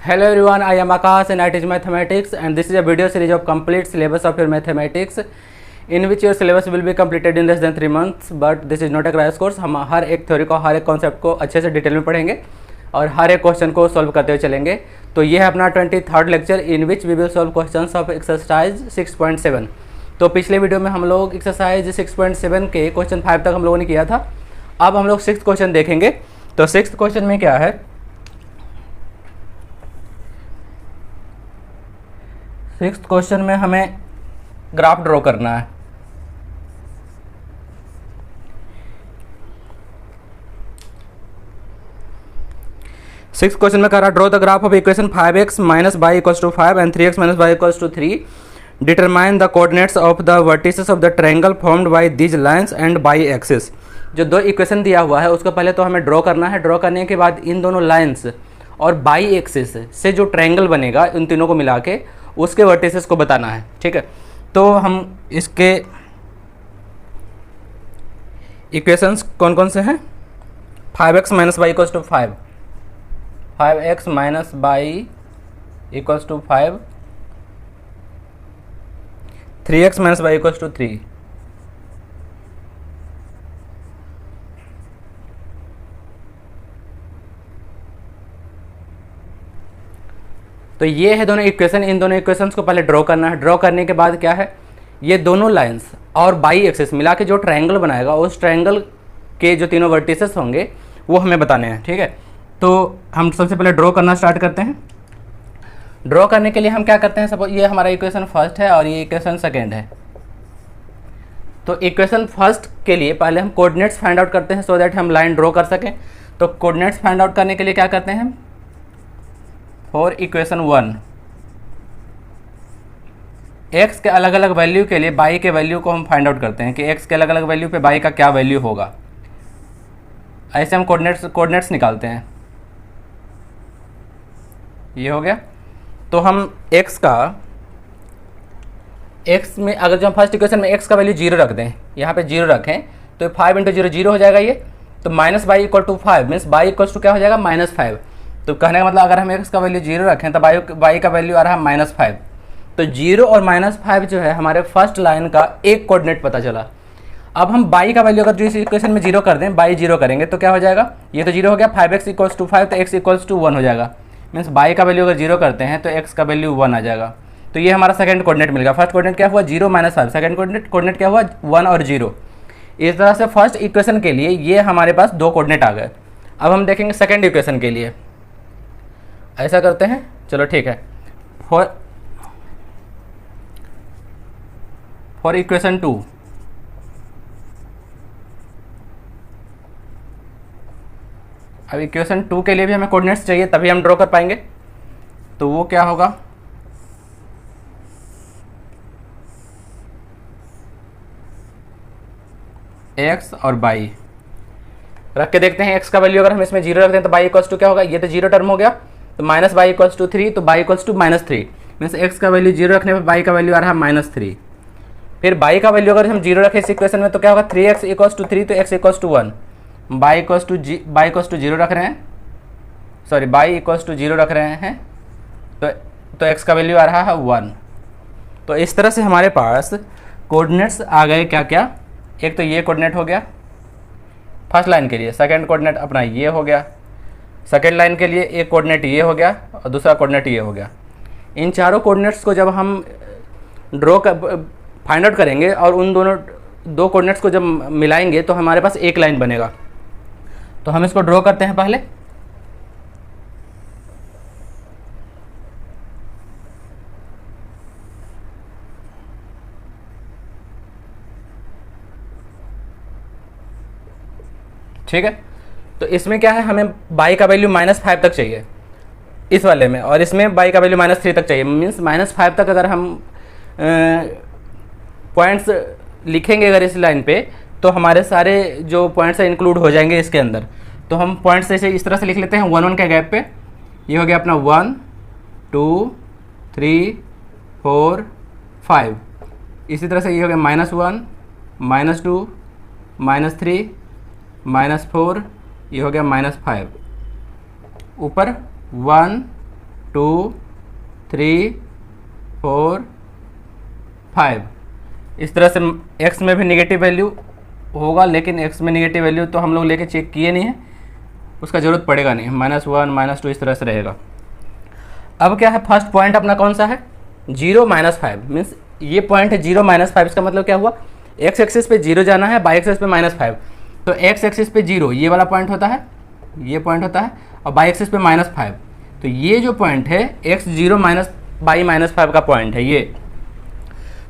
Hello everyone, I am Akash and I teach mathematics, and this is a video series of complete syllabus of your mathematics in which your syllabus will be completed in less than 3 months. But this is not a crash course. हम हर एक theory को, हर एक concept को अच्छे से detail में पढ़ेंगे और हर एक क्वेश्चन को सॉल्व करते हुए चलेंगे। तो ये है अपना 23rd lecture in which we will solve questions of exercise 6.7। तो पिछले वीडियो में हम लोग एक्सरसाइज 6.7 के क्वेश्चन 5 तक हम लोगों ने किया था। अब हम लोग 6th क्वेश्चन देखेंगे। तो 6th क्वेश्चन में क्या है, 6th क्वेश्चन में हमें ग्राफ ड्रॉ करना है। सिक्स क्वेश्चन में कह रहा draw the graph of equation 5x minus y equals to 5 and 3x minus y equals to 3। Determine the coordinates of the vertices of the triangle formed by these lines and y axis. जो दो equation दिया हुआ है उसको पहले तो हमें draw करना है। ड्रॉ करने के बाद इन दोनों लाइंस और बाई एक्सिस से जो ट्रायंगल बनेगा उन तीनों को मिला के उसके वर्टिसेस को बताना है। ठीक है, तो हम इसके इक्वेशंस कौन कौन से हैं, 5x minus y equals to 5, 5x minus y equals to 5, 3x minus y equals to 3। तो ये है दोनों इक्वेशन। इन दोनों इक्वेशंस को पहले ड्रॉ करना है। ड्रॉ करने के बाद क्या है, ये दोनों लाइंस और बाई एक्सिस मिला के जो ट्रायंगल बनाएगा उस ट्रायंगल के जो तीनों वर्टिसेस होंगे वो हमें बताने हैं। ठीक है, तो हम सबसे पहले ड्रॉ करना स्टार्ट करते हैं। ड्रॉ करने के लिए हम क्या करते हैं, सपोज ये हमारा इक्वेशन फर्स्ट है और ये इक्वेशन सेकेंड है। तो इक्वेशन फर्स्ट के लिए पहले हम कोऑर्डिनेट्स फाइंड आउट करते हैं सो दैट हम लाइन ड्रॉ कर सकें। तो कोऑर्डिनेट्स फाइंड आउट करने के लिए क्या करते हैं, फॉर इक्वेशन 1 x के अलग अलग वैल्यू के लिए y के वैल्यू को हम फाइंड आउट करते हैं कि x के अलग अलग वैल्यू पे y का क्या वैल्यू होगा। ऐसे हम कोऑर्डिनेट्स निकालते हैं। ये हो गया। तो हम x में अगर जो हम फर्स्ट इक्वेशन में x का वैल्यू 0 रख दें, यहाँ पे 0 रखें तो 5 इंटू 0 0 हो जाएगा ये। तो minus y equal to 5 means y equal to क्या हो जाएगा, -5। तो कहने का मतलब अगर हम x का वैल्यू 0 रखें तो y का वैल्यू आ रहा है -5। तो 0 और -5 जो है हमारे फर्स्ट लाइन का एक कोऑर्डिनेट पता चला। अब हम y का वैल्यू अगर जो इस इक्वेशन में 0 कर दें, y 0 करेंगे तो क्या हो जाएगा, ये तो 0 हो गया, 5x इक्वल्स टू 5 तो x इक्वल्स टू 1 हो जाएगा। मीन्स y का वैल्यू अगर 0 करते हैं तो x का वैल्यू 1 आ जाएगा। तो ये हमारा सेकंड कोऑर्डिनेट मिल गया। फर्स्ट कोऑर्डिनेट क्या हुआ, 0 -5, सेकंड कोऑर्डिनेट क्या हुआ, 1 और 0। इस तरह से फर्स्ट इक्वेशन के लिए ये हमारे पास दो कोऑर्डिनेट आ गए। अब हम देखेंगे सेकंड इक्वेशन के लिए। ऐसा करते हैं, चलो ठीक है। फॉर इक्वेशन 2 अब इक्वेशन 2 के लिए भी हमें कोऑर्डिनेट्स चाहिए तभी हम ड्रॉ कर पाएंगे। तो वो क्या होगा, x और y रख के देखते हैं। x का वैल्यू अगर हम इसमें 0 रख दें तो y इक्वल्स टू क्या होगा, ये तो 0 टर्म हो गया, तो माइनस बाई इक्वल्स टू 3, तो y equals to -3 means x का वैल्यू 0 रखने पर y का वैल्यू आ रहा है -3। फिर y का वैल्यू अगर हम 0 रखें इस इक्वेशन में तो क्या होगा, 3x इक्वल्स टू 3 तो x equals to 1, y equals to 0 रख रहे हैं, सॉरी y इक्वल्स टू 0 रख रहे हैं तो x का वैल्यू आ रहा है 1। तो इस तरह से हमारे पास कोऑर्डिनेट्स आ गए। क्या क्या, एक तो ये कोऑर्डिनेट हो गया फर्स्ट लाइन के लिए, सेकंड कोऑर्डिनेट अपना ये हो गया, सेकंड लाइन के लिए एक कोऑर्डिनेट ये हो गया और दूसरा कोऑर्डिनेट ये हो गया। इन चारों कोऑर्डिनेट्स को जब हम फाइंड आउट करेंगे और उन दोनों दो कोऑर्डिनेट्स को जब मिलाएंगे तो हमारे पास एक लाइन बनेगा। तो हम इसको ड्रॉ करते हैं पहले। ठीक है, तो इसमें क्या है, हमें y का वैल्यू -5 तक चाहिए इस वाले में, और इसमें y का वैल्यू -3 तक चाहिए। मीन्स -5 तक अगर हम पॉइंट्स लिखेंगे अगर इस लाइन पे तो हमारे सारे जो पॉइंट्स हैं इंक्लूड हो जाएंगे इसके अंदर। तो हम पॉइंट्स ऐसे इस तरह से लिख लेते हैं 1 1 के गैप पे। ये हो गया अपना 1 2 3 4 5। इसी तरह से ये हो गया -1 -2 -3 -4, ये हो गया -5। ऊपर 1 2 3 4 5। इस तरह से x में भी नेगेटिव वैल्यू होगा, लेकिन x में नेगेटिव वैल्यू तो हम लोग लेके चेक किए नहीं है, उसका ज़रूरत पड़ेगा नहीं। -1 -2 इस तरह से रहेगा। अब क्या है, फर्स्ट पॉइंट अपना कौन सा है, 0 -5, मीन्स ये पॉइंट है 0 -5। इसका मतलब क्या हुआ, x एक्सिस पे 0 जाना है, y एक्सिस पे -5। तो x एक्सिस पे 0 ये वाला पॉइंट होता है, ये पॉइंट होता है, और y एक्सिस पे -5। तो ये जो पॉइंट है x0 y -5 का पॉइंट है ये।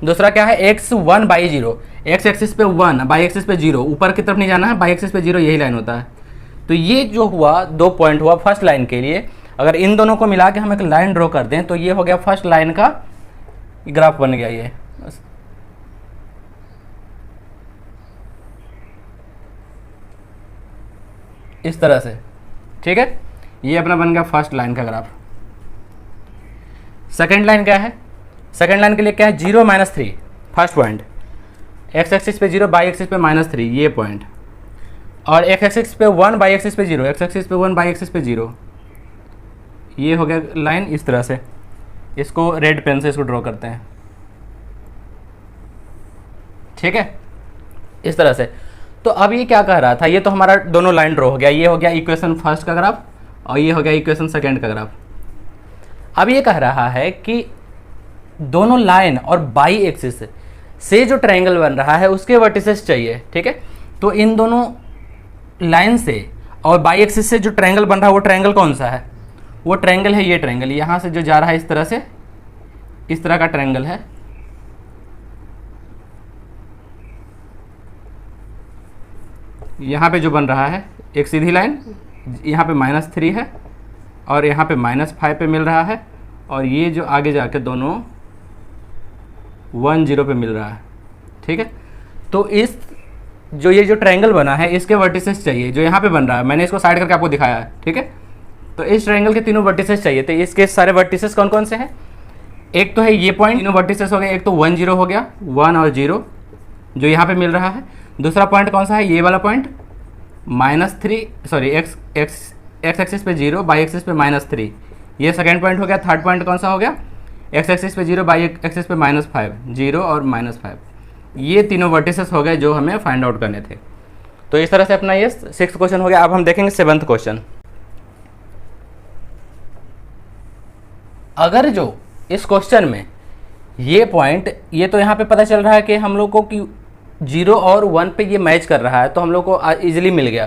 दूसरा क्या है, x1 by 0, x एक्सिस पे 1, y एक्सिस पे 0, ऊपर की तरफ नहीं जाना है, y एक्सिस पे 0 यही लाइन होता है। तो ये जो हुआ 2 पॉइंट हुआ फर्स्ट लाइन के लिए। अगर इन दोनों को मिला के हम एक लाइन ड्रॉ कर दें तो ये हो गया फर्स्ट लाइन का ग्राफ बन गया ये। इस तरह से, ठीक है, ये अपना बन गया फर्स्ट लाइन का ग्राफ। सेकेंड लाइन क्या है, सेकेंड लाइन के लिए क्या है, 0 -3 फर्स्ट पॉइंट, x एक्सिस पे 0, y एक्सिस पे -3 ये पॉइंट, और x एक्सिस पे 1, y एक्सिस पे 0, x एक्सिस पे 1, y एक्सिस पे 0, ये हो गया लाइन। इस तरह से इसको रेड पेन से इसको ड्रॉ करते हैं, ठीक है, इस तरह से। तो अब ये क्या कह रहा था, ये तो हमारा दोनों लाइन ड्रॉ हो गया, ये हो गया इक्वेशन फर्स्ट का ग्राफ और ये हो गया इक्वेशन सेकेंड का ग्राफ। अब ये कह रहा है कि दोनों लाइन और बाई एक्सिस से जो ट्रायंगल बन रहा है उसके वर्टिसेस चाहिए, ठीक है। तो इन दोनों लाइन से और बाई एक्सिस से जो ट्रायंगल बन रहा है वो ट्रायंगल कौन सा है, वो ट्रायंगल है ये ट्रायंगल, यहाँ से जो जा रहा है इस तरह से, इस तरह का ट्रायंगल है। यहाँ पे जो बन रहा है एक सीधी लाइन, यहाँ पे -3 है और यहाँ पे -5 पे मिल रहा है, और ये जो आगे जाके दोनों 1 0 पे मिल रहा है, ठीक है। तो इस जो ये जो ट्रायंगल बना है इसके वर्टिसेस चाहिए, जो यहाँ पे बन रहा है, मैंने इसको साइड करके आपको दिखाया है, ठीक है। तो इस ट्रायंगल के तीनों वर्टिसेस चाहिए। तो इसके सारे वर्टिसेस कौन कौन से हैं, एक तो है ये पॉइंट, तीनों वर्टिसेस हो गए, एक तो 1 0 हो गया, 1 और 0 जो यहाँ पे मिल रहा है। दूसरा पॉइंट कौन सा है, ये वाला पॉइंट -3, सॉरी x एक्सिस पे 0, y एक्सिस पे -3, ये सेकेंड पॉइंट हो गया। थर्ड पॉइंट कौन सा हो गया, x एक्सिस पे 0, y एक्सिस पे -5, 0 और -5, ये तीनों वर्टिसेस हो गए जो हमें फाइंड आउट करने थे। तो इस तरह से अपना ये 6th क्वेश्चन हो गया। अब हम देखेंगे 7th क्वेश्चन। अगर जो इस क्वेश्चन में ये पॉइंट, ये तो यहाँ पे पता चल रहा है कि हम लोग को कि 0 और 1 पे ये मैच कर रहा है, तो हम लोग को इजीली मिल गया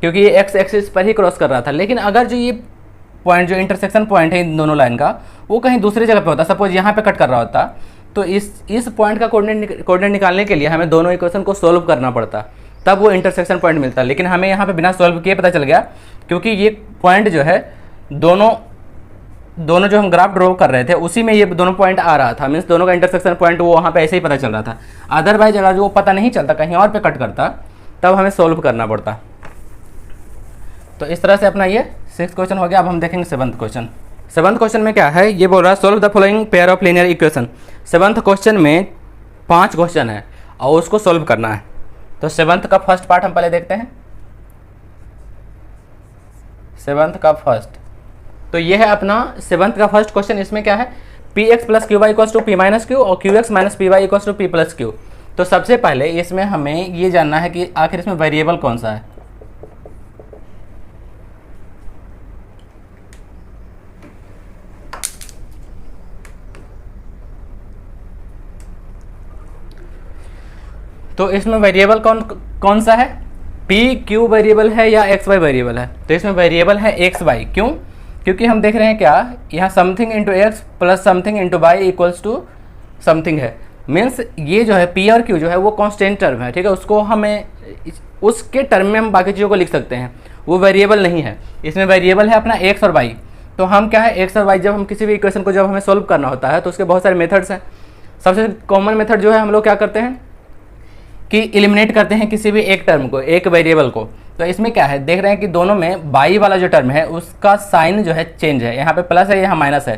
क्योंकि ये x एक्सिस पर ही क्रॉस कर रहा था। लेकिन अगर जो ये पॉइंट, जो इंटरसेक्शन पॉइंट है इन दोनों लाइन का, वो कहीं दूसरी जगह पे होता, सपोज यहाँ पे कट कर रहा होता, तो इस पॉइंट का कोऑर्डिनेट निकालने के लिए हमें दोनों इक्वेशन को सोल्व करना पड़ता, तब वो इंटरसेक्शन पॉइंट मिलता। लेकिन हमें यहाँ पे बिना सोल्व किए पता चल गया, क्योंकि ये पॉइंट जो है दोनों जो हम ग्राफ ड्रॉ कर रहे थे उसी में ये दोनों पॉइंट आ रहा था, मीन्स दोनों का इंटरसेक्शन पॉइंट वो वहाँ पे ऐसे ही पता चल रहा था। अदरवाइज अगर जो वो पता नहीं चलता, कहीं और पे कट करता, तब हमें सोल्व करना पड़ता। तो इस तरह से अपना ये 6th क्वेश्चन हो गया। अब हम देखेंगे 7th क्वेश्चन। 7th क्वेश्चन में क्या है, ये बोल रहा है solve the following pair of linear equation. 7th question में 5 क्वेश्चन है और उसको सोल्व करना है। तो 7th का फर्स्ट पार्ट हम पहले देखते हैं। 7th का फर्स्ट, तो ये है अपना 7th का फर्स्ट क्वेश्चन। इसमें क्या है, px + qy = p - q और qx - py = p + q। तो सबसे पहले इसमें हमें ये जानना है कि आखिर इसमें वेरिएबल कौन सा है। तो इसमें वेरिएबल कौन सा है, p q वेरिएबल है या x y वेरिएबल है। तो इसमें वेरिएबल है x y। क्यों, क्योंकि हम देख रहे हैं क्या, यहाँ something into x plus something into y equals to something है। मीन्स ये जो है p और q जो है वो कांस्टेंट टर्म है, ठीक है। उसको हमें उसके टर्म में हम बाकी चीज़ों को लिख सकते हैं, वो वेरिएबल नहीं है। इसमें वेरिएबल है अपना x और y। तो हम क्या है, x और y जब हम किसी भी इक्वेशन को जब हमें सोल्व करना होता है तो उसके बहुत सारे मेथड्स हैं। सबसे कॉमन मेथड जो है, हम लोग क्या करते हैं कि एलिमिनेट करते हैं किसी भी एक टर्म को, एक वेरिएबल को। तो इसमें क्या है, देख रहे हैं कि दोनों में बाई वाला जो टर्म है उसका साइन जो है चेंज है, यहाँ पे प्लस है, यहाँ माइनस है।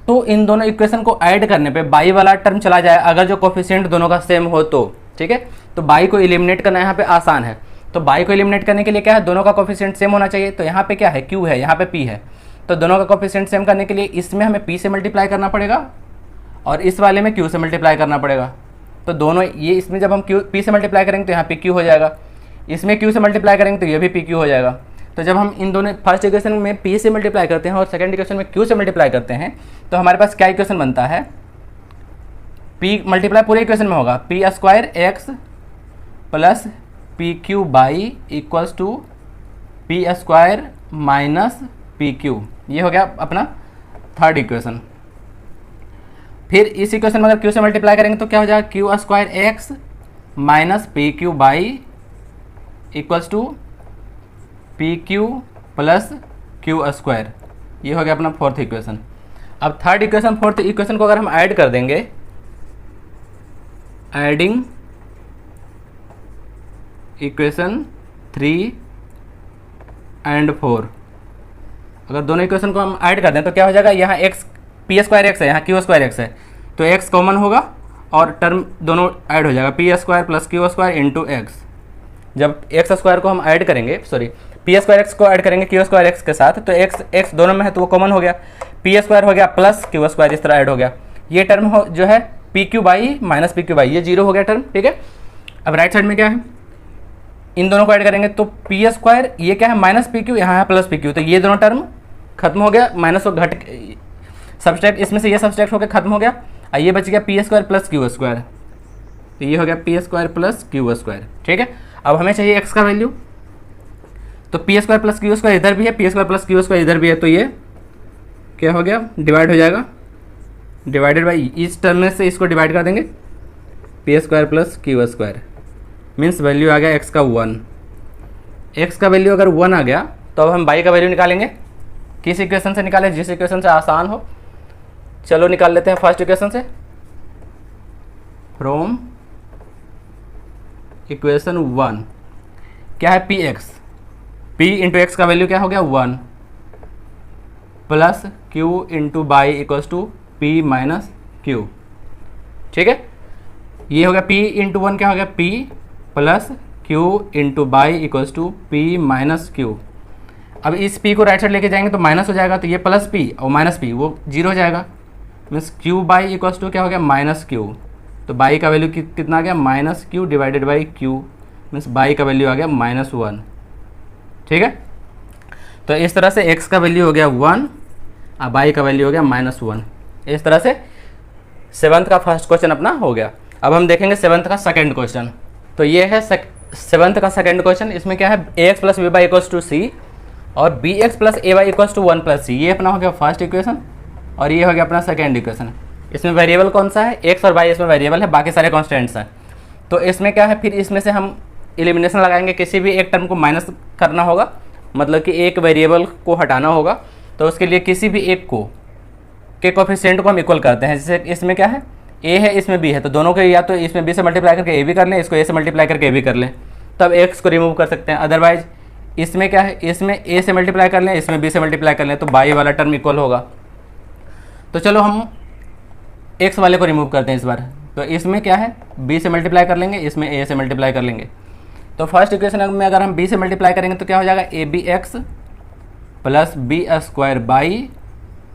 तो इन दोनों इक्वेशन को ऐड करने पे बाई वाला टर्म चला जाए, अगर जो कोफिशिएंट दोनों का सेम हो तो, ठीक है। तो बाई को एलिमिनेट करना यहाँ पे आसान है। तो बाई को एलिमिनेट करने के लिए क्या है, दोनों का कोफिशिएंट सेम होना चाहिए। तो यहाँ पे क्या है, क्यू है, यहाँ पे पी है। तो दोनों का कोफिशिएंट सेम करने के लिए इसमें हमें p से मल्टीप्लाई करना पड़ेगा और इस वाले में q से मल्टीप्लाई करना पड़ेगा। तो दोनों ये इसमें जब हम p से मल्टीप्लाई करेंगे तो यहाँ p q हो जाएगा, इसमें q से मल्टीप्लाई करेंगे तो ये भी p q हो जाएगा। तो जब हम इन दोनों फर्स्ट इक्वेशन में p से मल्टीप्लाई करते हैं और सेकंड इक्वेशन में q से मल्टीप्लाई करते हैं तो हमारे पास क्या इक्वेशन बनता है, p मल्टीप्लाई पूरे इक्वेशन में होगा p square x plus p q y equals to p square minus p q. ये हो गया अपना थर्ड इक्वेशन। फिर इस इक्वेशन में अगर q से मल्टीप्लाई करेंगे तो क्या हो जाएगा, q square x minus p q y equals to p q plus Q square. ये हो गया अपना फोर्थ इक्वेशन। अब थर्ड इक्वेशन फोर्थ इक्वेशन को अगर हम ऐड कर देंगे, एडिंग इक्वेशन 3 एंड 4, अगर दोनों इक्वेशन को हम ऐड कर दें तो क्या हो जाएगा, यहाँ x पी स्क्वायर एक्स है, यहाँ क्यू स्क्वायर एक्स है, तो x कॉमन होगा और टर्म दोनों ऐड हो जाएगा, P square plus Q square into x. जब एक्स स्क्वायर को हम ऐड करेंगे, सॉरी पी स्क्वायर एक्स को ऐड करेंगे क्यू स्क्वायर एक्स के साथ, तो एक्स दोनों में है तो वो कॉमन हो गया, पी स्क्वायर हो गया प्लस क्यू स्क्वायर इस तरह ऐड हो गया। ये टर्म हो जो है P q by minus p q by, ये जीरो हो गया टर्म, ठीक है। अब राइट साइड में क्या है, इन दोनों को ऐड करेंगे तो पी स्क्वायर, ये क्या है माइनस पी क्यू, यहाँ है प्लस पी क्यू, तो ये दोनों टर्म खत्म हो गया, माइनस को घट सब्सट्रैक्ट, इसमें से ये सब्सट्रैक्ट होकर खत्म हो गया, और ये बच गया P square plus Q square, तो ये हो गया P square plus Q square, ठीक है। अब हमें चाहिए एक्स का वैल्यू, तो P square plus Q square इधर भी है, P square plus Q square इधर भी है, तो ये क्या हो गया, डिवाइड हो जाएगा, डिवाइडेड बाई इस टर्म में से इसको डिवाइड कर देंगे, P square plus Q square means value आ गया एक्स का 1। एक्स का वैल्यू अगर 1 आ गया तो अब हम वाई का वैल्यू निकालेंगे। किस इक्वेशन से निकालें, जिस इक्वेशन से आसान हो। चलो निकाल लेते हैं फर्स्ट इक्वेशन से, फ्रॉम इक्वेशन 1 क्या है, p x, p into x का वैल्यू क्या हो गया 1 plus q into y equals to p minus q, ठीक है। ये हो गया p इंटू 1 क्या हो गया, p plus q into y equals to p minus q. अब इस p को राइट साइड लेके जाएंगे तो माइनस हो जाएगा, तो ये प्लस p और माइनस p वो जीरो हो जाएगा, means q y equals to क्या हो गया माइनस q, तो बाई का वैल्यू कितना आ गया minus q divided by q, means y का वैल्यू आ गया -1, ठीक है। तो इस तरह से x का वैल्यू हो गया 1 और बाई का वैल्यू हो गया -1। इस तरह से सेवन्थ का फर्स्ट क्वेश्चन अपना हो गया। अब हम देखेंगे सेवन्थ का सेकंड क्वेश्चन। तो ये है सेवन्थ का सेकंड क्वेश्चन। इसमें क्या है, ax plus B Y equals to C और B x plus A Y equals to 1 plus C. ये अपना हो गया फर्स्ट इक्वेशन और ये हो गया अपना सेकंड इक्वेशन। इसमें वेरिएबल कौन सा है, एक्स और वाई इसमें वेरिएबल है, बाकी सारे कॉन्स्टेंट्स हैं। तो इसमें क्या है, फिर इसमें से हम एलिमिनेशन लगाएंगे, किसी भी एक टर्म को माइनस करना होगा, मतलब कि एक वेरिएबल को हटाना होगा। तो उसके लिए किसी भी एक को के कोफिशिएंट को हम इक्वल करते हैं। जैसे इसमें क्या है, ए है इसमें बी है, तो दोनों के या तो इसमें बी से मल्टीप्लाई करके ए भी कर लें, इसको ए से मल्टीप्लाई करके ए भी कर लें, तब एक्स को रिमूव कर सकते हैं। अदरवाइज इसमें क्या है, इसमें ए से मल्टीप्लाई कर लें, इसमें बी से मल्टीप्लाई कर लें, तो बाई वाला टर्म इक्वल होगा। तो चलो हम एक्स वाले को रिमूव करते हैं इस बार। तो इसमें क्या है, बी से मल्टीप्लाई कर लेंगे, इसमें ए से मल्टीप्लाई कर लेंगे। तो फर्स्ट इक्वेशन में अगर हम बी से मल्टीप्लाई करेंगे तो क्या हो जाएगा, A B x plus B square y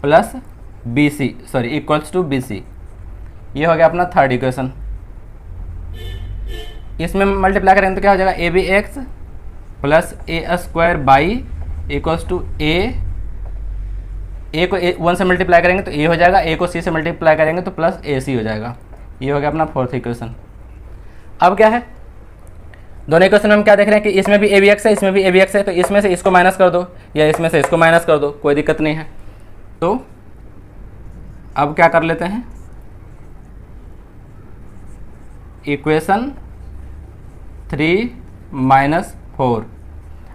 plus b c, sorry equals to b c. ये हो गया अपना थर्ड इक्वेशन। इसमें मल्टीप्लाई करेंगे तो क्या हो जाएगा, A B x plus A square by equals to A को 1 से मल्टीप्लाई करेंगे तो ए हो जाएगा, ए को सी से मल्टीप्लाई करेंगे तो प्लस ए सी हो जाएगा। ये हो गया अपना फोर्थ इक्वेशन। अब क्या है, दोनों इक्वेशन में हम क्या देख रहे हैं कि इसमें भी ए बी एक्स है, इसमें भी ए बी एक्स है, तो इसमें से इसको माइनस कर दो या इसमें से इसको माइनस कर दो, कोई दिक्कत नहीं है। तो अब क्या कर लेते हैं, इक्वेशन 3 माइनस 4,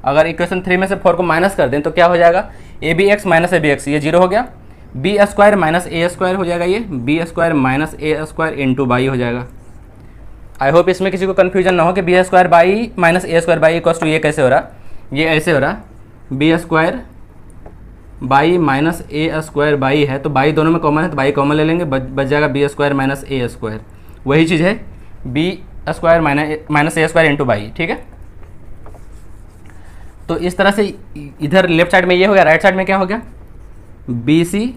अगर इक्वेशन 3 में से 4 को माइनस कर दें तो क्या हो जाएगा, A B x minus A B x, ये जीरो हो गया, b square minus a square हो जाएगा, ये b square minus a square into y हो जाएगा। आई होप इसमें किसी को कन्फ्यूजन ना हो कि b square y minus a square by equals to ये कैसे हो रहा, ये ऐसे हो रहा, b square y minus a square y है, तो बाई दोनों में कॉमन है तो बाई कॉमन ले लेंगे, बच जाएगा b square minus a square. वही चीज़ है b square minus a square into y, ठीक है। तो इस तरह से इधर लेफ्ट साइड में ये हो गया, राइट साइड में क्या हो गया, बी सी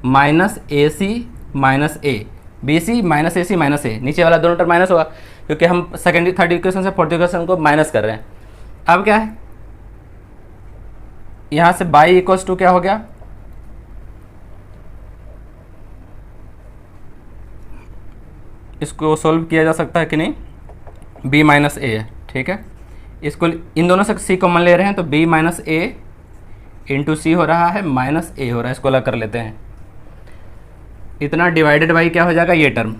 माइनस ए सी माइनस ए, बी सी माइनस ए सी माइनस ए, नीचे वाला दोनों टर्म माइनस होगा क्योंकि हम सेकेंड थर्ड इक्वेशन से फोर्थ इक्वेशन को माइनस कर रहे हैं। अब क्या है, यहाँ से बाई इक्वल्स टू क्या हो गया, इसको सोल्व किया जा सकता है कि नहीं, b माइनस ए है, ठीक है। इसको इन दोनों से c कॉमन ले रहे हैं तो b माइनस ए इंटू सी हो रहा है माइनस ए हो रहा है, इसको अलग कर लेते हैं। इतना डिवाइडेड बाई क्या हो जाएगा, ये term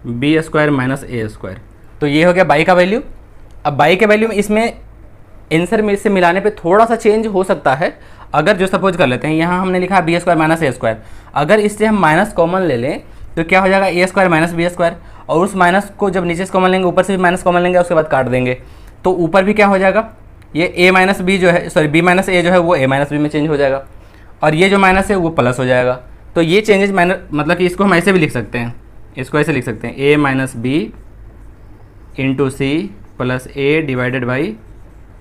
B square minus a square, तो ये हो गया बाई का वैल्यू। अब बाई के वैल्यू में इसमें आंसर में से मिलाने पे थोड़ा सा चेंज हो सकता है। अगर जो सपोज कर लेते हैं यहाँ हमने लिखा B square minus a square, अगर इससे हम माइनस कॉमन ले लें तो क्या हो जाएगा ए स्क्वायर माइनस बी स्क्वायर, और उस माइनस को जब नीचे से कॉमन लेंगे ऊपर से भी माइनस कॉमन लेंगे, उसके बाद काट देंगे तो ऊपर भी क्या हो जाएगा, ये ए माइनस बी जो है, सॉरी बी माइनस ए जो है वो ए माइनस बी में चेंज हो जाएगा, और ये जो माइनस है वो प्लस हो जाएगा। तो ये चेंजेस मतलब कि इसको हम ऐसे भी लिख सकते हैं, इसको ऐसे लिख सकते हैं A minus B into C plus A divided by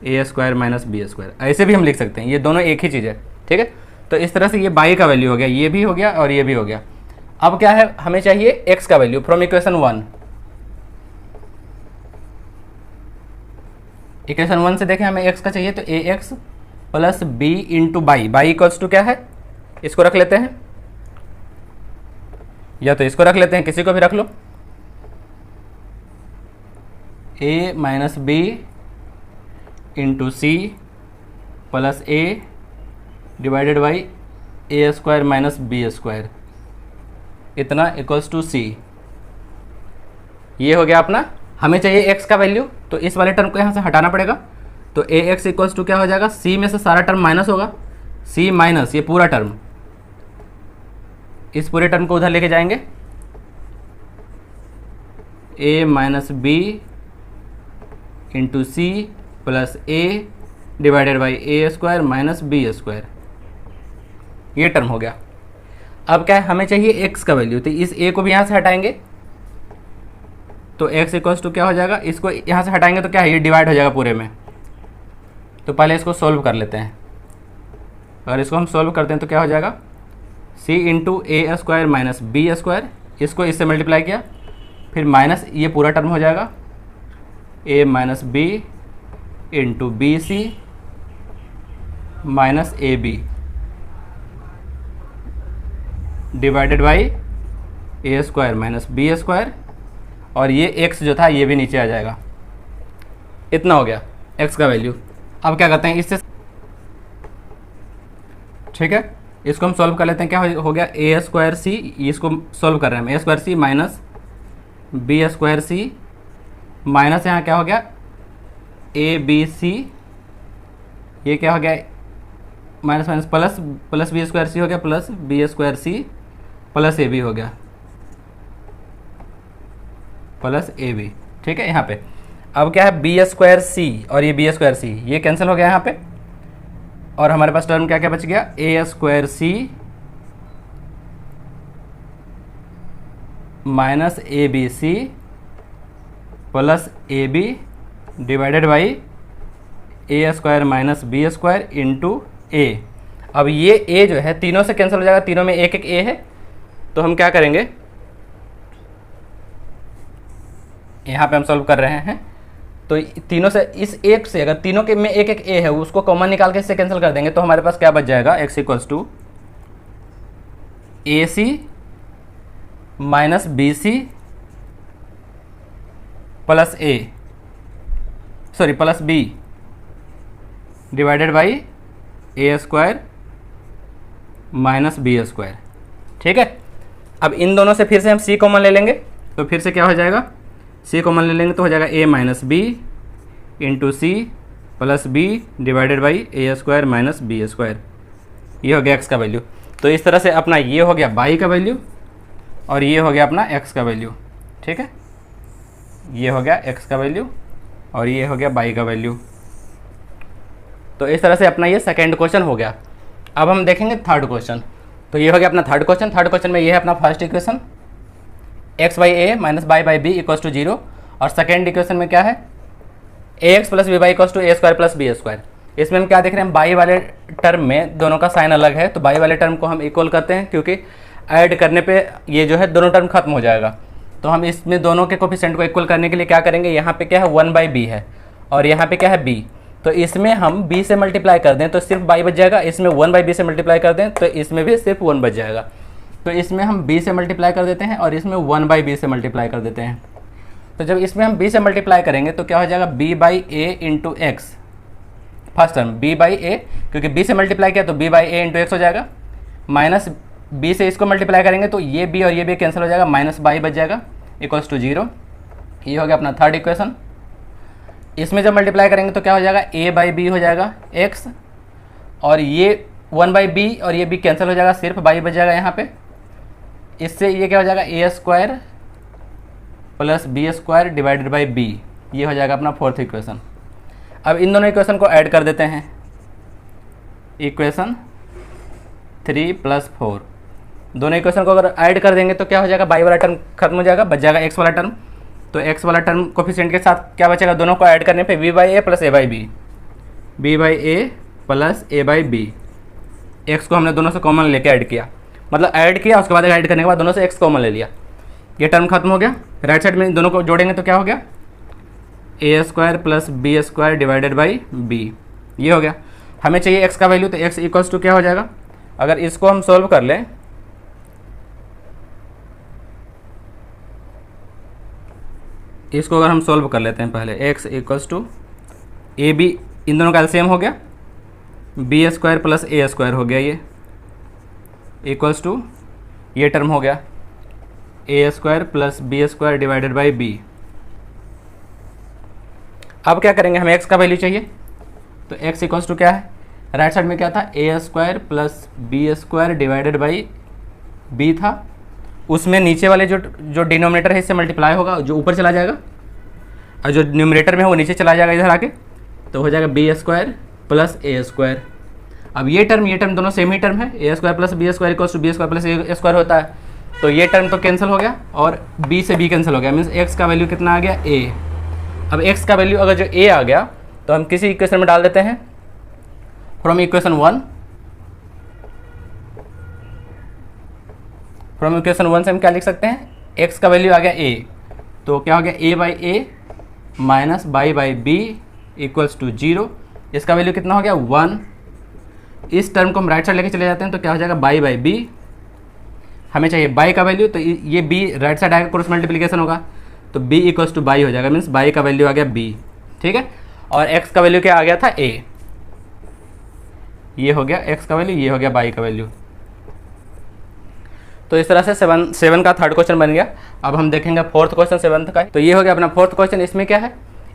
A square minus B square, ऐसे भी हम लिख सकते हैं, ये दोनों एक ही चीज़ है, ठीक है। तो इस तरह से ये बाई का वैल्यू हो गया, ये भी हो गया और ये भी हो गया। अब क्या है, हमें चाहिए एक्स का वैल्यू फ्रॉम इक्वेशन 1। इक्वेशन 1 से देखें हमें एक्स का चाहिए, तो A X plus B into Y, Y equals to क्या है, इसको रख लेते हैं, या तो इसको रख लेते हैं, किसी को भी रख लो, A minus B into C plus A divided by A square minus B square, इतना इक्वल्स टू सी। ये हो गया अपना, हमें चाहिए x का वैल्यू, तो इस वाले टर्म को यहाँ से हटाना पड़ेगा, तो ए एक्स इक्वल्स टू क्या हो जाएगा, c में से सारा टर्म माइनस होगा, c माइनस ये पूरा टर्म, इस पूरे टर्म को उधर लेके जाएंगे, a minus B into C plus A divided by A square minus B square, ये टर्म हो गया। अब क्या है, हमें चाहिए x का वैल्यू, तो इस a को भी यहाँ से हटाएंगे, तो x इक्वल्स टू क्या हो जाएगा, इसको यहाँ से हटाएंगे तो क्या है, ये डिवाइड हो जाएगा पूरे में। तो पहले इसको सोल्व कर लेते हैं, अगर इसको हम सोल्व करते हैं तो क्या हो जाएगा, c इंटू ए स्क्वायर माइनस बी स्क्वायर, इसको इससे मल्टीप्लाई किया, फिर माइनस ये पूरा टर्म हो जाएगा, a minus B into b c minus A B divided by A square minus B square, और ये x जो था ये भी नीचे आ जाएगा। इतना हो गया x का वैल्यू। अब क्या करते हैं इससे, ठीक है, इसको हम सॉल्व कर लेते हैं। क्या हो गया, ए स्क्वायर सी, इसको सॉल्व कर रहे हैं हम, ए square C minus B square C minus यहाँ क्या हो गया, ए बी सी, ये क्या हो गया, minus minus plus, plus B square C हो गया, plus B square C plus A B हो गया, प्लस ए बी, ठीक है। यहाँ पे अब क्या है, बी स्क्वायर सी और ये बी स्क्वायर सी ये कैंसिल हो गया यहाँ पे, और हमारे पास टर्म क्या क्या बच गया, A square C minus A B C plus A B divided by A square minus B square into A. अब ये ए जो है तीनों से कैंसिल हो जाएगा, तीनों में एक एक ए है, तो हम क्या करेंगे, यहाँ पे हम सॉल्व कर रहे हैं, तो तीनों से इस एक से अगर तीनों के में एक एक ए है उसको कॉमन निकाल के इससे कैंसिल कर देंगे, तो हमारे पास क्या बच जाएगा, x equals to a c minus b C plus a, sorry plus b divided by A square minus B square, ठीक है। अब इन दोनों से फिर से हम c कॉमन ले लेंगे, तो फिर से क्या हो जाएगा, c कॉमन ले लेंगे तो हो जाएगा a minus B into C plus b divided by A square minus B square, ये हो गया x का वैल्यू। तो इस तरह से अपना ये हो गया y का वैल्यू और ये हो गया अपना x का वैल्यू, ठीक है। ये हो गया x का वैल्यू और ये हो गया y का वैल्यू। तो इस तरह से अपना ये सेकेंड क्वेश्चन हो गया। अब हम देखेंगे थर्ड क्वेश्चन। तो ये हो गया अपना थर्ड क्वेश्चन। थर्ड क्वेश्चन में ये है अपना first equation X by A minus Y by B equals to 0, और सेकेंड इक्वेशन में क्या है, A X plus B Y equals to A square plus B square. इसमें हम क्या देख रहे हैं, बाई वाले टर्म में दोनों का साइन अलग है, तो बाई वाले टर्म को हम इक्वल करते हैं, क्योंकि ऐड करने पे ये जो है दोनों टर्म खत्म हो जाएगा। तो हम इसमें दोनों के कोफिशिएंट को इक्वल करने के लिए क्या करेंगे, यहाँ पे क्या है 1/b है और यहाँ पे क्या है b, तो इसमें हम b से मल्टीप्लाई कर दें तो सिर्फ बाई बच जाएगा, इसमें 1/b से मल्टीप्लाई कर दें तो इसमें भी सिर्फ 1 बच जाएगा। तो इसमें हम b से मल्टीप्लाई कर देते हैं और इसमें 1/b से मल्टीप्लाई कर देते हैं। तो जब इसमें हम b से मल्टीप्लाई करेंगे तो क्या हो जाएगा, b/a into x, first term b/a, क्योंकि b से मल्टीप्लाई किया तो b/a इंटू एक्स हो जाएगा, माइनस b से इसको मल्टीप्लाई करेंगे तो ये b और ये b कैंसिल हो जाएगा, माइनस बाई बच जाएगा इक्वल्स टू 0। ये हो गया अपना थर्ड इक्वेशन। इसमें जब मल्टीप्लाई करेंगे तो क्या हो जाएगा, a/b हो जाएगा x, और ये 1/b और ये b कैंसिल हो जाएगा, सिर्फ बाई बच जाएगा यहाँ पे। इससे ये क्या हो जाएगा, a² plus b² divided by b, ये हो जाएगा अपना फोर्थ इक्वेशन। अब इन दोनों इक्वेशन को ऐड कर देते हैं, इक्वेशन 3 + 4, दोनों इक्वेशन को अगर ऐड कर देंगे तो क्या हो जाएगा, बाई वाला टर्म खत्म हो जाएगा, बच जाएगा एक्स वाला टर्म। तो एक्स वाला टर्म कोफिशिएंट के साथ क्या बचेगा, दोनों को ऐड करने पे b/a plus a/b, b/a plus a/b, x को हमने दोनों से कॉमन लेके ऐड किया, मतलब ऐड किया उसके बाद ऐड करने के बाद दोनों से एक्स कॉमन ले लिया, ये टर्म खत्म हो गया। राइट साइड में दोनों को जोड़ेंगे तो क्या हो गया, a² plus b² divided by b, ये हो गया। हमें चाहिए x का वैल्यू, तो x इक्वल्स टू क्या हो जाएगा, अगर इसको हम सोल्व कर लें, इसको अगर हम सोल्व कर लेते हैं पहले, x इक्वल्स टू ab, इन दोनों का एलसीएम हो गया, b² प्लस a² हो गया, ये इक्वल्स टू ये टर्म हो गया a² plus b² divided by b। अब क्या करेंगे, हमें x का वैल्यू चाहिए, तो x इक्वल्स टू क्या है, राइट साइड में क्या था, a² plus b² divided by b था, उसमें नीचे वाले जो डिनोमिनेटर है इससे मल्टीप्लाई होगा, जो ऊपर चला जाएगा, और जो न्यूमरेटर में है वो नीचे चला जाएगा इधर आके, तो हो जाएगा b² प्लस a²। अब ये टर्म दोनों सेम ही टर्म है, a² plus b² equals to b² plus a² होता है, तो ये टर्म तो कैंसिल हो गया और b से b कैंसिल हो गया, मीन्स x का वैल्यू कितना आ गया, a। अब x का वैल्यू अगर जो a आ गया तो हम किसी इक्वेशन में डाल देते हैं, फ्रॉम इक्वेशन 1 से हम क्या लिख सकते हैं, x का वैल्यू आ गया a, तो क्या हो गया, a/a minus y b equals to 0, इसका वैल्यू कितना हो गया 1। इस टर्म को हम राइट साइड लेके चले जाते हैं तो क्या हो जाएगा, बाई b, हमें चाहिए बाई का वैल्यू, तो ये b राइट साइड आएगा, क्रॉस मल्टीप्लिकेशन होगा, तो b इक्वल्स टू बाई हो जाएगा, मीन्स बाई का वैल्यू आ गया b, ठीक है। और x का वैल्यू क्या आ गया था, a, ये हो गया x का वैल्यू, ये हो गया बाई का वैल्यू। तो इस तरह से 7 का थर्ड क्वेश्चन बन गया। अब हम देखेंगे फोर्थ क्वेश्चन 7th का, तो ये हो गया अपना फोर्थ क्वेश्चन। इसमें क्या है,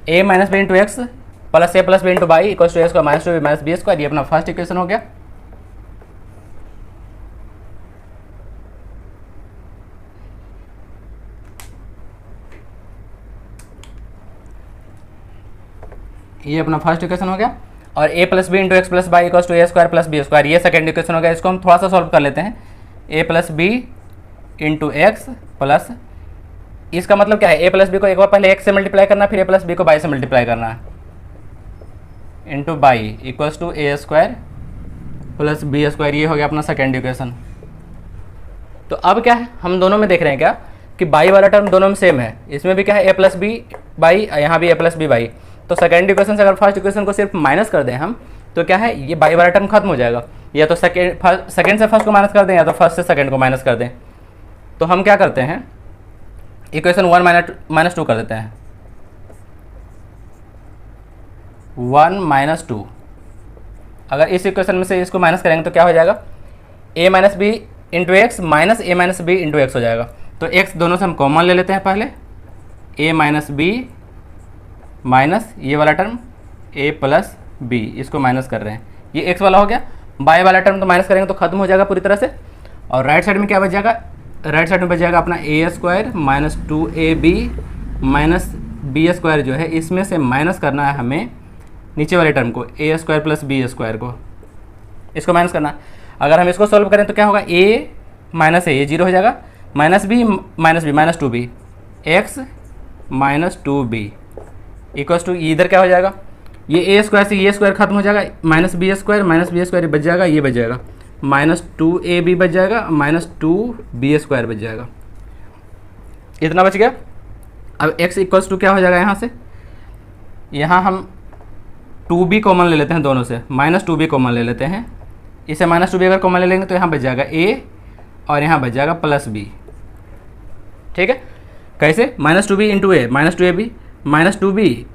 a minus B into x plus a plus B into y equals to a² minus 2b minus b², ये अपना फर्स्ट इक्वेशन हो गया। ये अपना फर्स्ट इक्वेशन हो गया। और a plus B into x plus y equals to a² plus b², ये सेकंड इक्वेशन हो गया। इसको हम थोड़ा सा सॉल्व कर लेते हैं, a plus B into x plus, इसका मतलब क्या है, a प्लस बी को एक बार पहले x से मल्टीप्लाई करना, फिर a प्लस बी को बाई से मल्टीप्लाई करना है, into y equals to a² plus b², ये हो गया अपना सेकेंड इक्वेशन। तो अब क्या है, हम दोनों में देख रहे हैं क्या कि बाई वाला टर्म दोनों में सेम है, इसमें भी क्या है a प्लस बी बाई, यहाँ भी a प्लस बी बाई। तो सेकेंड इक्वेशन से अगर फर्स्ट इक्वेशन को सिर्फ माइनस कर दें हम, तो क्या है, ये बाई वाला टर्म खत्म हो जाएगा, या तो सेकेंड से फर्स्ट को माइनस कर दें, या तो फर्स्ट से सेकेंड को माइनस कर दें। तो हम क्या करते हैं, इक्वेशन 1 माइनस 2 कर देते हैं, 1 माइनस 2। अगर इस इक्वेशन में से इसको माइनस करेंगे तो क्या हो जाएगा, a minus B into x minus a minus B into x हो जाएगा। तो x दोनों से हम कॉमन ले लेते हैं पहले, a माइनस बी माइनस ये वाला टर्म a प्लस बी, इसको माइनस कर रहे हैं, ये x वाला हो गया। बाई वाला टर्म तो माइनस करेंगे तो खत्म हो जाएगा पूरी तरह से। और राइट साइड में क्या बच जाएगा, राइट साइड में बच जाएगा अपना a² minus 2ab minus b² जो है, इसमें से माइनस करना है हमें नीचे वाले टर्म को, a² प्लस b² को, इसको माइनस करना। अगर हम इसको सॉल्व करें तो क्या होगा, a माइनस ये 0 हो जाएगा, minus b minus 2b, x minus 2b equals to इधर क्या हो जाएगा, ये ए स्क्वायर से ये स्क्वायर खत्म हो जाएगा, माइनस बी स्क्वायर बच जाएगा, ये बच जाएगा -2ab बच जाएगा, -2b स्क्वायर बच जाएगा, इतना बच गया। अब x इक्वल्स टू क्या हो जाएगा, यहाँ से यहाँ हम 2b कॉमन ले लेते हैं दोनों से, -2b कॉमन ले लेते हैं, इसे -2b अगर कॉमन ले लेंगे तो यहाँ बच जाएगा a और यहाँ बच जाएगा +b, ठीक है। कैसे, -2b इंटू ए -2ab -2b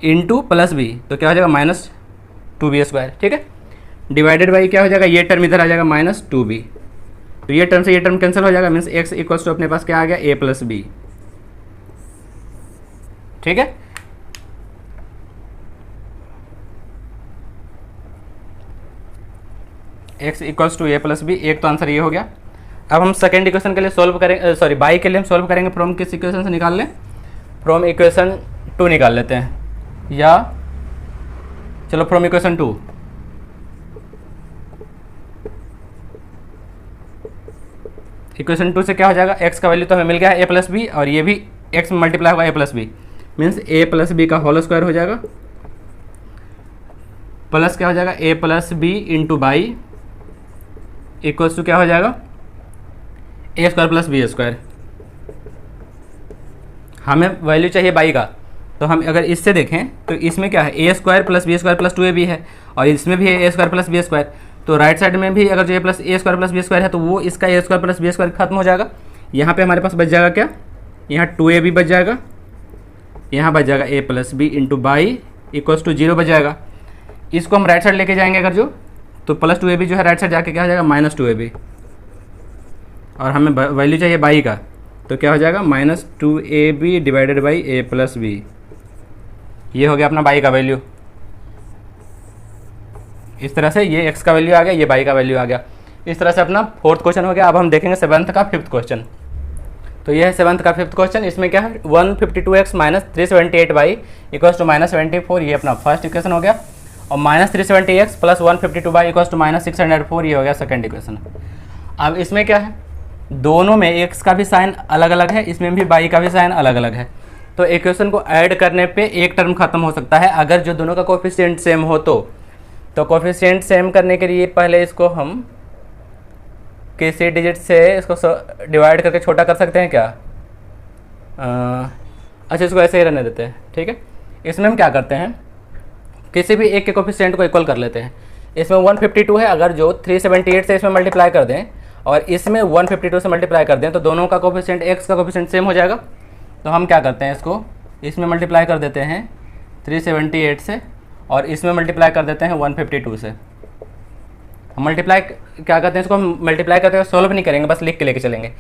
इंटू +b, तो क्या हो जाएगा -2b स्क्वायर, ठीक है। डिवाइडेड बाई क्या हो जाएगा, ये टर्म इधर आ जाएगा -2b, तो ये टर्म से ये टर्म कैंसिल हो जाएगा, मीन्स x इक्वल्स टू अपने पास क्या आ गया, a + b, ठीक है। x equals to a + b, एक तो आंसर ये हो गया। अब हम सेकेंड इक्वेशन के लिए सॉल्व करेंगे, सॉरी बाई के लिए हम सॉल्व करेंगे फ्रॉम किस इक्वेशन से निकाल लें, फ्रॉम इक्वेशन 2 निकाल लेते हैं, या चलो फ्रॉम इक्वेशन 2, इक्वेशन 2 से क्या हो जाएगा, x का वैल्यू तो हमें मिल गया है a + b, और ये भी x में मल्टीप्लाई होगा a + b, means a + b का होल स्क्वायर हो जाएगा, प्लस क्या हो जाएगा a + b into y equals to क्या हो जाएगा, a² + b स्क्वायर। हमें वैल्यू चाहिए बाई का, तो हम अगर इससे देखें तो इसमें क्या है, a² + b² + 2ab है, और इसमें भी है a² + b स्क्वायर, तो राइट साइड में भी अगर जो a² + b स्क्वायर है तो वो इसका a² + b स्क्वायर खत्म हो जाएगा। यहाँ पे हमारे पास बच जाएगा क्या, यहाँ 2ab बच जाएगा, यहाँ बच जाएगा a + b into y equals to 0 बच जाएगा। इसको हम राइट साइड लेके जाएंगे अगर जो, तो +2ab जो है राइट साइड जाके क्या हो जाएगा, -2ab, और हमें वैल्यू चाहिए बाई का, तो क्या हो जाएगा -2ab divided by a + b, ये हो गया अपना बाई का वैल्यू। इस तरह से ये x का वैल्यू आ गया, ये बाई का वैल्यू आ गया। इस तरह से अपना 4th क्वेश्चन हो गया। अब हम देखेंगे 7th का 5th क्वेश्चन। तो ये है 7th का 5th क्वेश्चन, इसमें क्या है 152x - 378y इक्वल्स टू -74, ये अपना फर्स्ट इक्वेशन हो गया, और -370x + 152y इक्वल्स टू -604, ये हो गया सेकंड इक्वेशन। अब इसमें क्या है, दोनों में x का भी साइन अलग अलग है, इसमें भी y का भी साइन अलग अलग है, तो इक्वेशन को ऐड करने पे एक टर्म खत्म हो सकता है अगर जो दोनों का कोफिशिएंट सेम हो तो कोफिशिएंट सेम करने के लिए पहले इसको हम किसी डिजिट से इसको डिवाइड करके छोटा कर सकते हैं क्या, अच्छा इसको ऐसे ही रहने देते हैं, ठीक है। इसमें हम क्या करते हैं, किसी भी एक के कोफिशिएंट को इक्वल कर लेते हैं। इसमें 152 है, अगर जो 378 से इसमें मल्टीप्लाई कर दें और इसमें 152 से मल्टीप्लाई कर दें तो दोनों का कोफिशिएंट x का कोफिशिएंट सेम हो जाएगा। तो हम क्या करते हैं, इसको इसमें मल्टीप्लाई कर देते हैं 378 से, और इसमें मल्टीप्लाई कर देते हैं 152 से। हम मल्टीप्लाई क्या करते हैं, इसको हम मल्टीप्लाई करते हैं, सॉल्व नहीं करेंगे, बस लिख के लेके चलेंगे।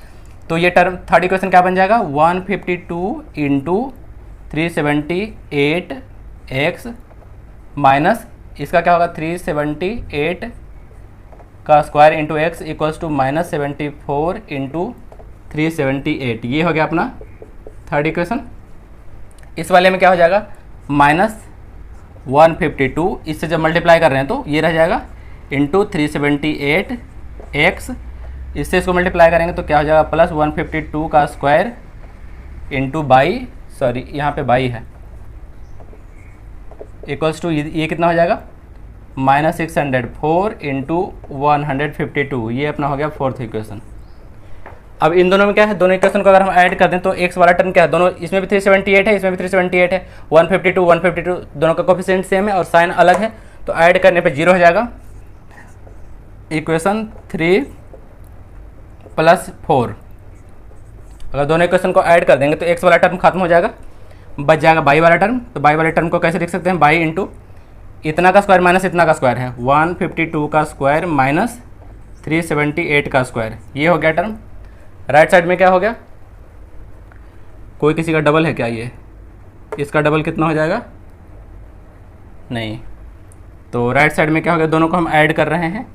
तो ये टर्म थर्ड इक्वेशन क्या बन जाएगा, 152 इंटू 378x माइनस इसका क्या होगा 378 का square into x equals to -74 into 378, ये हो गया अपना थर्ड इक्वेशन। इस वाले में क्या हो जाएगा -152, इससे जब मल्टीप्लाई कर रहे हैं तो ये रह जाएगा इंटू 378x, इससे इसको मल्टीप्लाई करेंगे तो क्या हो जाएगा +152 का स्क्वायर इंटू बाई, सॉरी यहाँ पे बाई है, इक्वल्स टू ये कितना हो जाएगा -604 इंटू 152, ये अपना हो गया फोर्थ इक्वेशन। अब इन दोनों में क्या है, दोनों इक्वेशन को अगर हम ऐड कर दें तो x वाला टर्म क्या है, दोनों इसमें भी 378 है, इसमें भी 378 है, 152 दोनों का कोफिशिएंट सेम है और साइन अलग है, तो ऐड करने पे 0 हो जाएगा। इक्वेशन 3 + 4, अगर दोनों इक्वेशन को ऐड कर देंगे तो x वाला टर्म खत्म हो जाएगा, बच जाएगा बाई वाला टर्म। तो बाई वाले टर्म को कैसे लिख सकते हैं, बाई इंटू इतना का स्क्वायर माइनस इतना का स्क्वायर है, 152 का स्क्वायर माइनस 378 का स्क्वायर, ये हो गया टर्म। राइट साइड में क्या हो गया, कोई किसी का डबल है क्या, ये इसका डबल कितना हो जाएगा, नहीं, तो राइट साइड में क्या हो गया, दोनों को हम ऐड कर रहे हैं,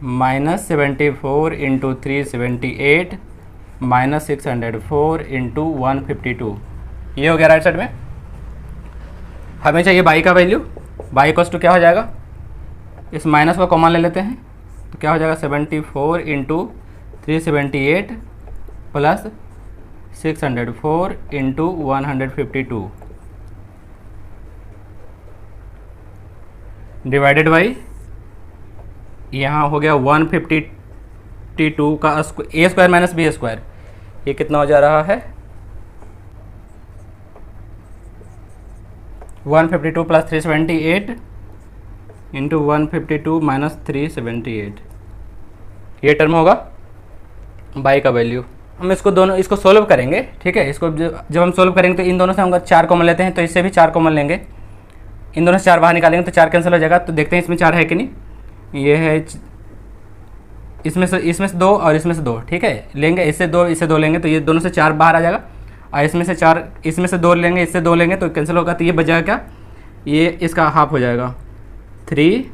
-74 इंटू 378 -604 इंटू 152, ये हो गया राइट साइड में। हमें चाहिए बाई का वैल्यू, बाई इक्वल्स टू क्या हो जाएगा, इस माइनस को कॉमन ले लेते हैं तो क्या हो जाएगा 74 into 378 plus 604 into 152 divided by यहाँ हो गया 152 का ए स्क्वायर माइनस बी स्क्वायर, ये कितना हो जा रहा है 152 प्लस 378 इंटू 152 माइनस 378, ये टर्म होगा बाई का वैल्यू। हम इसको सोल्व करेंगे, ठीक है। इसको जब हम सोल्व करेंगे तो इन दोनों से हम 4 कॉमन लेते हैं, तो इससे भी 4 कॉमन लेंगे, इन दोनों से 4 बाहर निकालेंगे तो 4 कैंसिल हो जाएगा। तो देखते हैं इसमें 4 है कि नहीं, ये है, इसमें से 2 और इसमें से 2, ठीक है, लेंगे, इससे 2 लेंगे तो ये दोनों से 4 बाहर आ जाएगा, और इसमें से 4, इसमें से 2 लेंगे, इससे 2 लेंगे तो कैंसिल होगा, तो ये बच जाएगा क्या, ये इसका हाफ हो जाएगा 3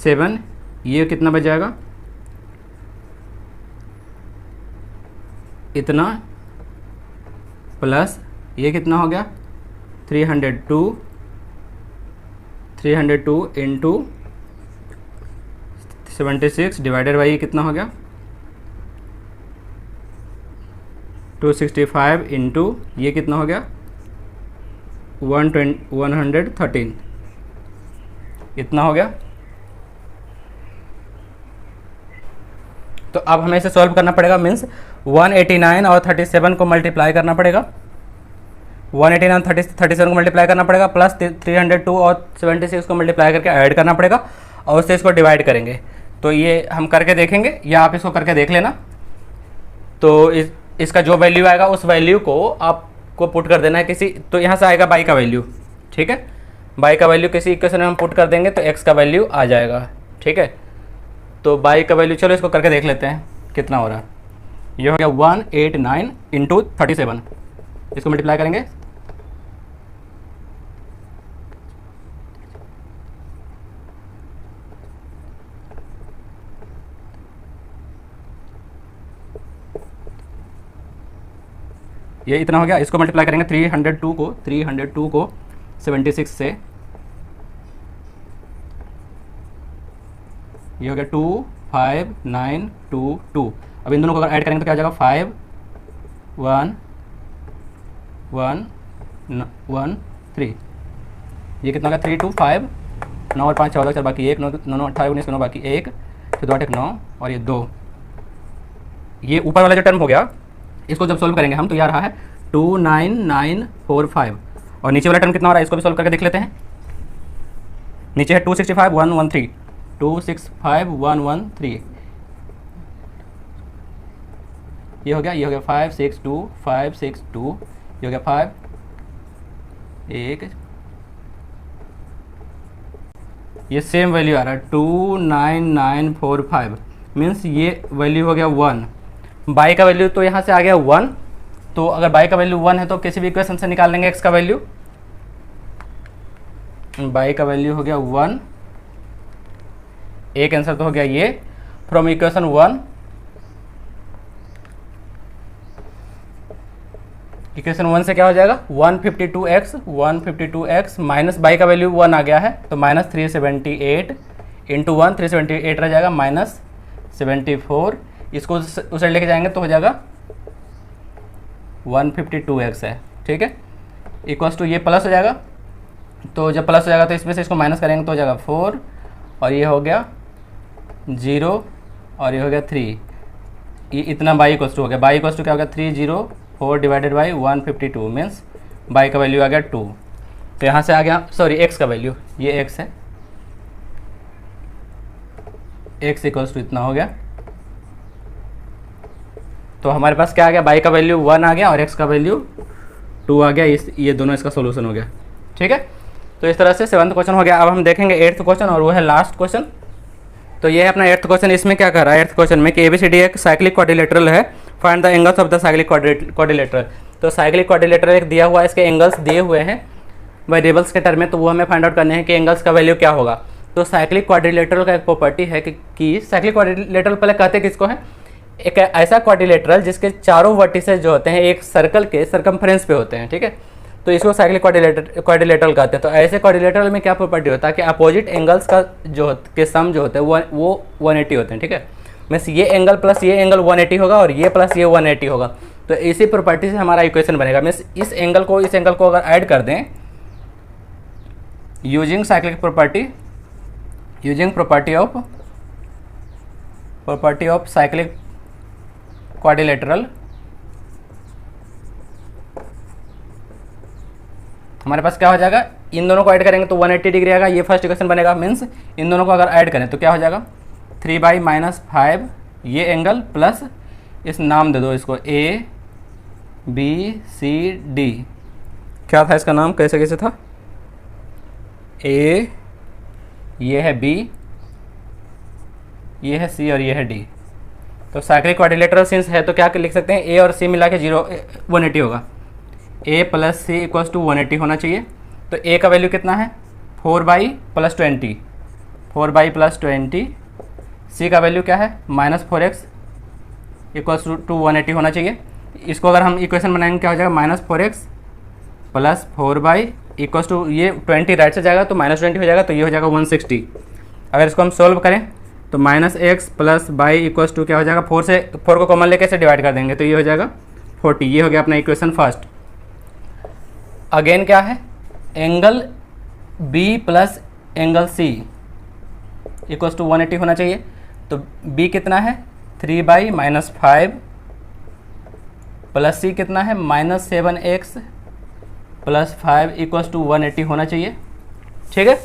7, ये कितना बच जाएगा इतना, प्लस ये कितना हो गया 302 इंटू 76 डिवाइडेड बाई कितना हो गया 265 इंटू ये कितना हो गया 113, इतना हो गया। तो अब हमें इसे सॉल्व करना पड़ेगा, मीन्स 189 और 37 को मल्टीप्लाई करना पड़ेगा, 189 और 37 को मल्टीप्लाई करना पड़ेगा, प्लस 302 और 76 को मल्टीप्लाई करके ऐड करना पड़ेगा, और उससे इसको डिवाइड करेंगे। तो ये हम करके देखेंगे, या आप इसको करके देख लेना। तो इसका जो वैल्यू आएगा उस वैल्यू को आपको पुट कर देना है किसी, तो यहाँ से आएगा बाई का वैल्यू, ठीक है, बाई का वैल्यू किसी इक्वेशन में हम पुट कर देंगे तो एक्स का वैल्यू आ जाएगा, ठीक है। तो बाई का वैल्यू, चलो इसको करके देख लेते हैं कितना हो रहा है। ये हो गया 189 इंटू 37, इसको मल्टीप्लाई करेंगे, ये इतना हो गया। इसको मल्टीप्लाई करेंगे 302 को 76 से, ये हो गया 25922। अब इन दोनों को अगर ऐड करेंगे तो क्या हो जाएगा 51113, ये कितना होगा 325, 9 और 5 14, चल बाकी 1, 9 9 18 19 9 बाकी 1, फिर 2 8 9 और ये 2, ये ऊपर वाला जो टर्म हो गया इसको जब सोल्व करेंगे हम तो ये आ रहा है 29945, और नीचे वाला टर्म कितना हो रहा है इसको भी सोल्व करके देख लेते हैं। नीचे है 265113, 265113, ये हो गया 562, ये हो गया 5 1, ये सेम वैल्यू आ रहा है 29945, मीन्स ये वैल्यू हो गया 1। बाई का वैल्यू तो यहाँ से आ गया 1, तो अगर बाई का वैल्यू 1 है तो किसी भी इक्वेशन से निकाल लेंगे एक्स का वैल्यू। बाई का वैल्यू हो गया 1, एक आंसर तो हो गया ये फ्रॉम इक्वेशन 1। इक्वेशन 1 से क्या हो जाएगा 152x माइनस बाई का वैल्यू 1 आ गया है तो माइनस 378 इंटू 1, 378 रह जाएगा माइनस 74, इसको उस साइड लेके जाएंगे तो हो जाएगा 152x है, ठीक है, इक्वल्स टू ये प्लस हो जाएगा, तो जब प्लस हो जाएगा तो इसमें से इसको माइनस करेंगे तो हो जाएगा 4, और ये हो गया 0 और ये हो गया 3, ये इतना बाई इक्वल्स टू हो गया। बाई इक्वल्स टू क्या हो गया 304 डिवाइडेड बाई 152, मीन्स बाई का वैल्यू आ गया 2। तो यहाँ से आ गया, सॉरी एक्स का वैल्यू, ये एक्स है, एक्स इक्वल्स टू इतना हो गया। तो हमारे पास क्या आ गया, बाई का वैल्यू 1 आ गया और एक्स का वैल्यू 2 आ गया, ये दोनों इसका सोल्यूशन हो गया, ठीक है। तो इस तरह से 7वां क्वेश्चन हो गया। अब हम देखेंगे 8वां क्वेश्चन, और वो है लास्ट क्वेश्चन। तो ये है अपना 8वां क्वेश्चन। इसमें क्या कर रहा है 8वां क्वेश्चन में कि ABCD एक साइक्लिक क्वाड्रिलेटरल है, find the angles of the cyclic quadrilateral. तो साइक्लिक क्वाड्रिलेटरल एक दिया हुआ है, इसके एंगल्स दिए हुए हैं वेरिएबल्स के टर्म में, तो वो हमें फाइंड आउट करने हैं कि एंगल्स का वैल्यू क्या होगा। तो साइक्लिक क्वाड्रिलेटरल का एक प्रॉपर्टी है कि साइक्लिक क्वाड्रिलेटरल पहले कहते हैं किसको है, एक ऐसा क्वाड्रिलेटरल जिसके चारों वर्टिसेस जो होते हैं एक सर्कल के सर्कम्फ्रेंस पे होते हैं, ठीक है, तो इसको साइक्लिक क्वाड्रिलेटरल कहते हैं। तो ऐसे क्वाड्रिलेटरल में क्या प्रॉपर्टी होता है कि अपोजिट एंगल्स का जो के सम जो होते हैं वो 180 होते हैं, ठीक है, मीन्स ये एंगल प्लस ये एंगल 180 होगा और ये प्लस ये 180 होगा। तो इसी प्रॉपर्टी से हमारा इक्वेशन बनेगा। मीन्स इस एंगल को अगर ऐड कर दें using cyclic property, using property of cyclic quadrilateral, हमारे पास क्या हो जाएगा, इन दोनों को ऐड करेंगे तो 180 डिग्री आएगा। ये फर्स्ट इक्वेशन बनेगा। मीन्स इन दोनों को अगर ऐड करें तो क्या हो जाएगा 3/-5 ये एंगल प्लस इस नाम दे दो इसको A B C D। क्या था इसका नाम, कैसे कैसे था, A, ये है B, ये है C और ये है D। तो साइक्लिक क्वाड्रिलेटरल सिंस है तो क्या लिख सकते हैं, A और C मिला के 180 होगा। A + C = 180 होना चाहिए। तो A का वैल्यू कितना है 4/+20, 4/+20। C का वैल्यू क्या है -4x = 180 होना चाहिए। इसको अगर हम इक्वेशन बनाएंगे क्या हो जाएगा, -4x + 4/, ये 20 राइट से जाएगा तो -20 हो जाएगा, तो ये हो जाएगा 160। अगर इसको हम सोल्व करें तो -x + y = क्या हो जाएगा, 4 को कॉमन लेके से डिवाइड कर देंगे तो ये हो जाएगा 40। ये हो गया अपना इक्वेशन फर्स्ट। अगेन क्या है, एंगल B + एंगल C = 180 होना चाहिए। तो B कितना है 3/-5 प्लस C कितना है -7x + 5 = 180 होना चाहिए। ठीक है,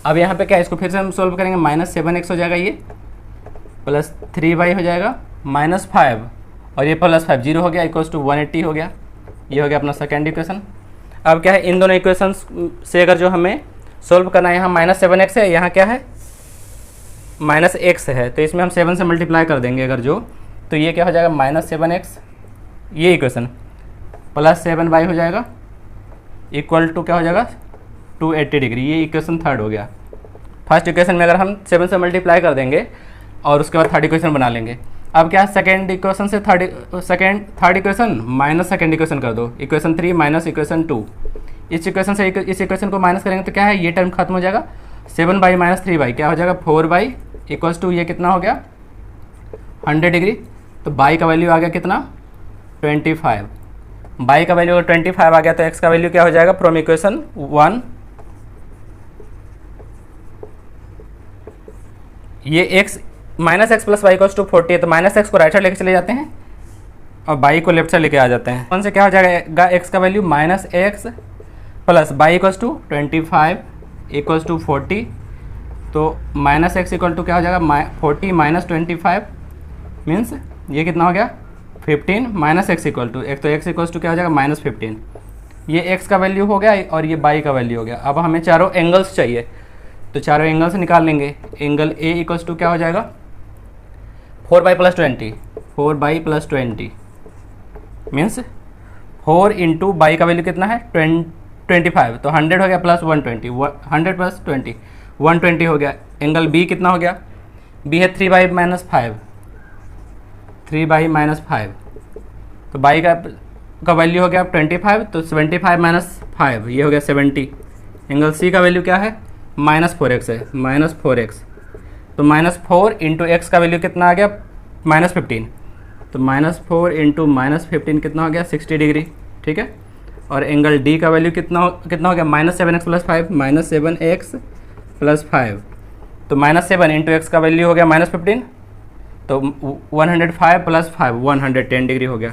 अब यहाँ पे क्या, इसको फिर से हम सोल्व करेंगे, -7x हो जाएगा, ये प्लस 3y हो जाएगा -5 और ये +5 0 हो गया = 180 हो गया। ये हो गया अपना सेकेंड इक्वेशन। अब क्या है, इन दोनों इक्वेशंस से अगर जो हमें सोल्व करना है, यहाँ -7x है, यहाँ क्या है -x है, तो इसमें हम 7 से मल्टीप्लाई कर देंगे अगर जो, तो ये क्या हो जाएगा -7x, ये इक्वेशन प्लस 7y हो जाएगा = क्या हो जाएगा 280 डिग्री। ये इक्वेशन थर्ड हो गया। फर्स्ट इक्वेशन में अगर हम 7 से मल्टीप्लाई कर देंगे और उसके बाद थर्ड इक्वेशन बना लेंगे। अब क्या है, सेकेंड इक्वेशन से third equation minus second equation कर दो, इक्वेशन 3 माइनस इक्वेशन 2। इस इक्वेशन से इस इक्वेशन को माइनस करेंगे तो क्या है, ये टर्म खत्म हो जाएगा, 7/- -3/, क्या हो जाएगा 4/, = ये कितना हो गया 100 डिग्री। तो बाई का वैल्यू आ गया कितना 25। बाई का वैल्यू अगर 25 आ गया तो एक्स का वैल्यू क्या हो जाएगा, फ्रॉम इक्वेशन 1 ये x -x + y = 40 है, तो -x को राइट साइड लेके चले जाते हैं और y को लेफ्ट साइड लेके आ जाते हैं। 1 से क्या हो जाएगा, x का वैल्यू -x + y = 25 = 40। तो -x = क्या हो जाएगा 40 - 25 मीन्स ये कितना हो गया 15 -x = एक, तो x = क्या हो जाएगा -15। ये x का वैल्यू हो गया और ये y का वैल्यू हो गया। अब हमें चारों एंगल्स चाहिए तो चारों एंगल से निकाल लेंगे। एंगल A = क्या हो जाएगा 4/+20, 4/+20 मीन्स 4 × बाई का वैल्यू कितना है 25, तो 100 हो गया प्लस 120, 100 + 20 120 हो गया। एंगल B कितना हो गया, B है 3/-5, 3/-5, तो बाई का वैल्यू हो गया 25, तो 75 - 5 ये हो गया 70। एंगल C का वैल्यू क्या है -4x है, -4x, तो -4 × x का वैल्यू कितना आ गया -15, तो -4 × -15 कितना हो गया 60 डिग्री। ठीक है, और एंगल D का वैल्यू कितना हो गया -7x + 5, -7x + 5, तो -7 × x का वैल्यू हो गया -15, तो 105 + 5 110 डिग्री हो गया।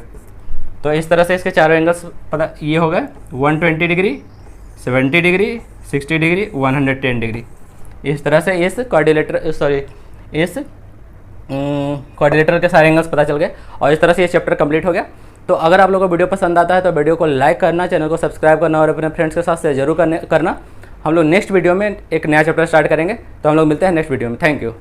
तो इस तरह से इसके चारों एंगल्स पता ये हो गए 120 डिग्री, 70 डिग्री, 60 डिग्री, 110 डिग्री। इस तरह से इस क्वाड्रिलेटरल के सारे एंगल्स पता चल गए और इस तरह से ये चैप्टर कंप्लीट हो गया। तो अगर आप लोगों को वीडियो पसंद आता है तो वीडियो को लाइक करना, चैनल को सब्सक्राइब करना और अपने फ्रेंड्स के साथ शेयर जरूर करना। हम लोग नेक्स्ट वीडियो में एक नया चैप्टर स्टार्ट करेंगे, तो हम लोग मिलते हैं नेक्स्ट वीडियो में। Thank you.